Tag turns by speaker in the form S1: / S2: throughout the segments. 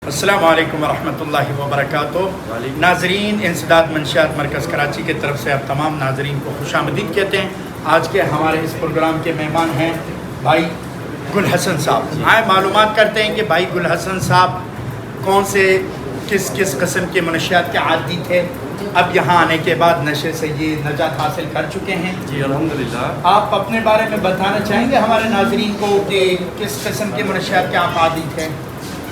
S1: السلام علیکم ورحمۃ اللہ وبرکاتہ۔ ناظرین، انسداد منشیات مرکز کراچی کی طرف سے آپ تمام ناظرین کو خوش آمدید کہتے ہیں۔ آج کے ہمارے اس پروگرام کے مہمان ہیں بھائی گل حسن صاحب۔ آئے معلومات کرتے ہیں کہ بھائی گل حسن صاحب کون سے کس قسم کے منشیات کے عادی تھے، اب یہاں آنے کے بعد نشے سے یہ نجات حاصل کر چکے ہیں۔
S2: جی الحمدللہ۔
S1: آپ اپنے بارے میں بتانا چاہیں گے ہمارے ناظرین کو کہ کس قسم کے منشیات کے آپ عادی تھے؟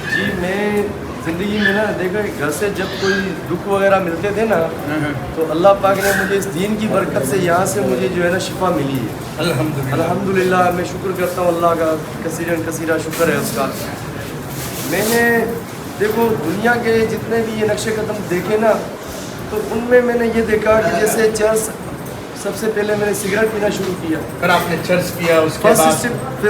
S2: جی میں زندگی میں نا دیکھو گھر سے جب کوئی دکھ وغیرہ ملتے تھے نا تو اللہ پاک نے مجھے اس دین کی برکت سے یہاں سے مجھے جو ہے نا شفا ملی ہے الحمدللہ۔ میں شکر کرتا ہوں اللہ کا، کثیرہ شکر ہے اس کا۔ میں نے دیکھو دنیا کے جتنے بھی یہ نقش قدم دیکھے نا تو ان میں نے یہ دیکھا کہ جیسے چرس، سب سے پہلے میں نے سگریٹ پینا شروع کیا۔
S1: پھر آپ نے چرس کیا، اس کے بعد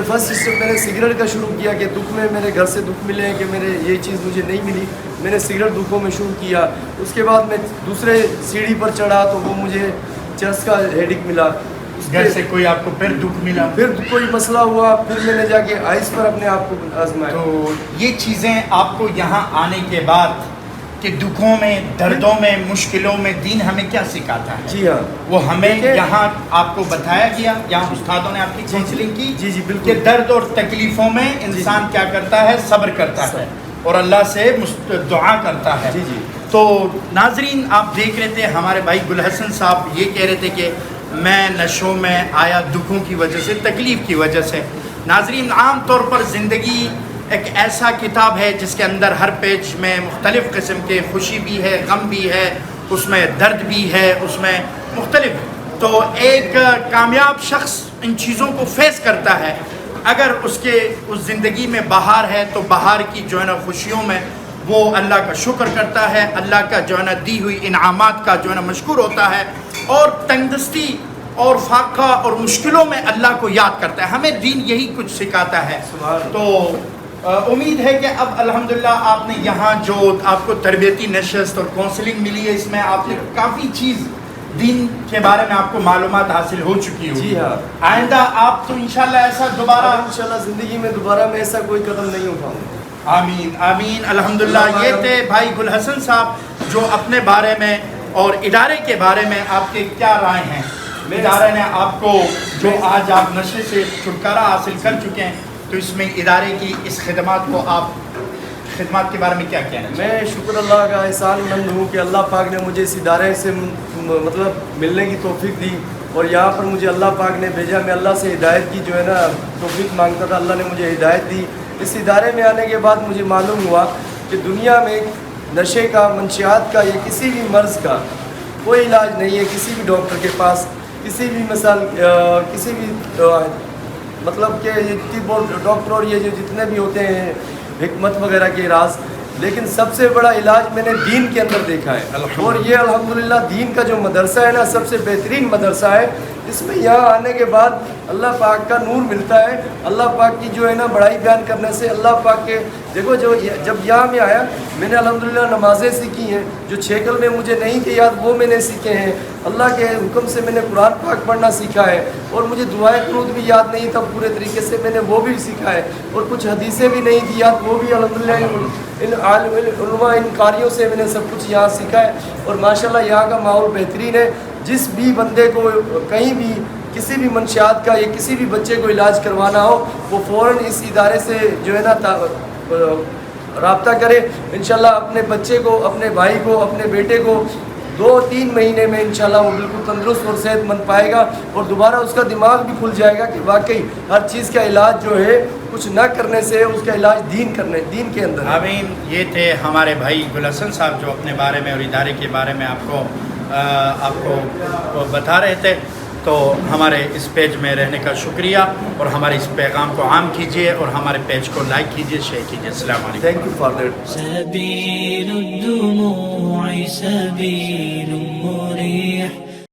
S2: فرسٹ اسٹیپ میں نے سگریٹ کا شروع کیا کہ دکھ میں میرے گھر سے دکھ ملے کہ میرے یہ چیز مجھے نہیں ملی، میں نے سگریٹ دکھوں میں شروع کیا۔ اس کے بعد میں دوسرے سیڑھی پر چڑھا تو وہ مجھے چرس کا ہیڈک ملا۔
S1: گھر سے کوئی آپ کو پھر دکھ ملا،
S2: پھر کوئی مسئلہ ہوا، پھر میں نے جا کے آئس پر اپنے آپ کو آزمایا۔
S1: تو یہ چیزیں آپ کو یہاں آنے کے بعد کہ دکھوں میں، دردوں میں، مشکلوں میں دین ہمیں کیا سکھاتا ہے؟
S2: جی ہاں،
S1: وہ ہمیں یہاں آپ کو بتایا گیا، یہاں استادوں نے آپ کی کاؤنسلنگ کی
S2: جی بالکل
S1: کہ درد اور تکلیفوں میں انسان کیا کرتا ہے؟ صبر کرتا ہے اور اللہ سے دعا کرتا ہے۔
S2: جی
S1: تو ناظرین، آپ دیکھ رہے تھے ہمارے بھائی گل حسن صاحب یہ کہہ رہے تھے کہ میں نشوں میں آیا دکھوں کی وجہ سے، تکلیف کی وجہ سے۔ ناظرین، عام طور پر زندگی ایک ایسا کتاب ہے جس کے اندر ہر پیج میں مختلف قسم کے خوشی بھی ہے، غم بھی ہے، اس میں درد بھی ہے، اس میں مختلف۔ تو ایک کامیاب شخص ان چیزوں کو فیس کرتا ہے۔ اگر اس زندگی میں بہار ہے تو بہار کی جو ہے نا خوشیوں میں وہ اللہ کا شکر کرتا ہے، اللہ کا جو ہے نا دی ہوئی انعامات کا جو ہے نا مشکور ہوتا ہے، اور تنگدستی اور فاقہ اور مشکلوں میں اللہ کو یاد کرتا ہے۔ ہمیں دین یہی کچھ سکھاتا ہے۔ تو امید ہے کہ اب الحمدللہ آپ نے یہاں جو آپ کو تربیتی نشست اور کونسلنگ ملی ہے، اس میں آپ نے کافی چیز دین کے بارے میں آپ کو معلومات حاصل ہو چکی ہوگی۔
S2: جی ہاں،
S1: آئندہ آپ تو انشاءاللہ ایسا دوبارہ
S2: انشاءاللہ زندگی میں دوبارہ میں ایسا کوئی قدم نہیں اٹھاؤں گا۔
S1: آمین آمین الحمدللہ۔ یہ تھے بھائی گل حسن صاحب جو اپنے بارے میں اور ادارے کے بارے میں آپ کے کیا رائے ہیں۔ ادارے نے آپ کو جو آج آپ نشے سے چھٹکارا حاصل کر چکے ہیں، تو اس میں ادارے کی اس خدمات کو آپ خدمات کے بارے میں کیا کہنا چاہیں؟
S2: میں شکر اللہ کا احسان مند ہوں کہ اللہ پاک نے مجھے اس ادارے سے مطلب ملنے کی توفیق دی، اور یہاں پر مجھے اللہ پاک نے بھیجا۔ میں اللہ سے ہدایت کی جو ہے نا توفیق مانگتا تھا، اللہ نے مجھے ہدایت دی۔ اس ادارے میں آنے کے بعد مجھے معلوم ہوا کہ دنیا میں نشے کا، منشیات کا یا کسی بھی مرض کا کوئی علاج نہیں ہے کسی بھی ڈاکٹر کے پاس، کسی بھی کسی بھی مطلب کہ طب اور ڈاکٹر اور یہ جو جتنے بھی ہوتے ہیں حکمت وغیرہ کے راز، لیکن سب سے بڑا علاج میں نے دین کے اندر دیکھا ہے۔ اور یہ الحمدللہ دین کا جو مدرسہ ہے نا، سب سے بہترین مدرسہ ہے۔ اس میں یہاں آنے کے بعد اللہ پاک کا نور ملتا ہے، اللہ پاک کی جو ہے نا بڑائی بیان کرنے سے اللہ پاک کے دیکھو جب یہاں میں آیا میں نے الحمدللہ نمازیں سیکھی ہیں، جو 6 کلمے مجھے نہیں تھے یاد وہ میں نے سیکھے ہیں، اللہ کے حکم سے میں نے قرآن پاک پڑھنا سیکھا ہے، اور مجھے دعائے قنوت بھی یاد نہیں تھا پورے طریقے سے، میں نے وہ بھی سیکھا ہے، اور کچھ حدیثیں بھی نہیں تھی یاد، وہ بھی الحمدللہ ان علماء ان قاریوں سے میں نے سب کچھ یہاں سیکھا ہے۔ اور ماشاءاللہ یہاں کا ماحول بہترین ہے۔ جس بھی بندے کو کہیں بھی کسی بھی منشیات کا یا کسی بھی بچے کو علاج کروانا ہو وہ فوراً اس ادارے سے جو ہے نا رابطہ کرے۔ انشاءاللہ اپنے بچے کو، اپنے بھائی کو، اپنے بیٹے کو 2-3 مہینے میں انشاءاللہ وہ بالکل تندرست اور صحت مند پائے گا، اور دوبارہ اس کا دماغ بھی کھل جائے گا کہ واقعی ہر چیز کا علاج جو ہے کچھ نہ کرنے سے اس کا علاج دین کے اندر ہے۔
S1: آمین۔ یہ تھے ہمارے بھائی گل حسن صاحب جو اپنے بارے میں اور ادارے کے بارے میں آپ کو بتا رہے تھے۔ تو ہمارے اس پیج میں رہنے کا شکریہ، اور ہمارے اس پیغام کو عام کیجیے اور ہمارے پیج کو لائک کیجیے، شیئر کیجیے۔ السلام علیکم۔
S2: Thank you for that.
S3: سبيل الدموع سبيل مريح